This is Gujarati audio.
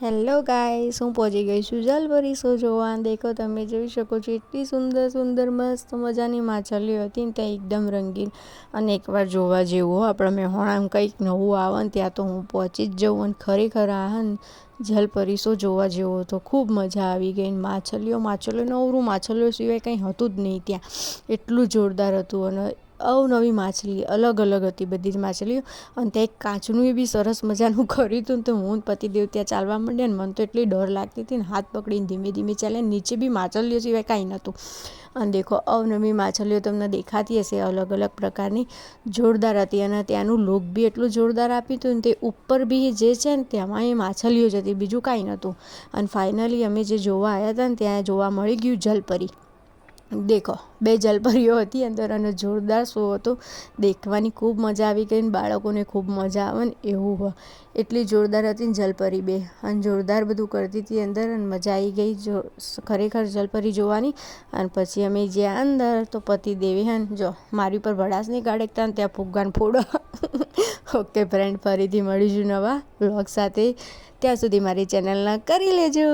હેલો ગાઈસ, હું પહોંચી ગઈ છું જલપરી શો જોવા. દેખો, તમે જોઈ શકો છો એટલી સુંદર સુંદર મસ્ત મજાની માછલીઓ હતી ને ત્યાં એકદમ રંગીન અને એકવાર જોવા જેવું હો. આપણા મેહોણામાં કંઈક નવું આવે ને ત્યાં તો હું પહોંચી જ જાઉં. અને ખરેખર આ જલપરી શો જોવા જેવો હતો. ખૂબ મજા આવી ગઈ. માછલીઓ નવરું માછલીઓ સિવાય કંઈ હતું જ નહીં ત્યાં. એટલું જોરદાર હતું અને અવનવી માછલી અલગ અલગ હતી બધી જ માછલીઓ. અને ત્યાં એક કાચનું બી સરસ મજાનું કર્યું હતું ને તો હું પતિદેવ ત્યાં ચાલવા માંડ્યા ને મને તો એટલી ડર લાગતી હતી ને હાથ પકડીને ધીમે ધીમે ચાલ્યા. નીચે બી માછલીઓ સિવાય કાંઈ નહોતું. અને દેખો, અવનવી માછલીઓ તમને દેખાતી હશે અલગ અલગ પ્રકારની, જોરદાર હતી. અને ત્યાંનું લોક બી એટલું જોરદાર આપ્યું હતું ને તે ઉપર બી જે છે ને તેમાં એ માછલીઓ જ હતી, બીજું કાંઈ નહોતું. અને ફાઇનલી અમે જે જોવા આવ્યા હતા ને ત્યાં જોવા મળી ગયું જલપરી. દેખો, 2 જલપરીઓ હતી અંદર અને જોરદાર શો હતો. દેખવાની ખૂબ મજા આવી ગઈ ને બાળકોને ખૂબ મજા આવે ને એવું હોય. એટલી જોરદાર હતી ને જલપરી 2 અને જોરદાર બધું કરતી હતી અંદર અને મજા આવી ગઈ ખરેખર જલપરી જોવાની. અને પછી અમે જ્યાં અંદર તો પતિદેવે જો મારી ઉપર ભડાસ નહીં કાઢતા ને ત્યાં ફુગ્ગાને ફોડો. ઓકે ફ્રેન્ડ, ફરીથી મળીશું નવા વ્લોગ સાથે. ત્યાં સુધી મારી ચેનલના કરી લેજો.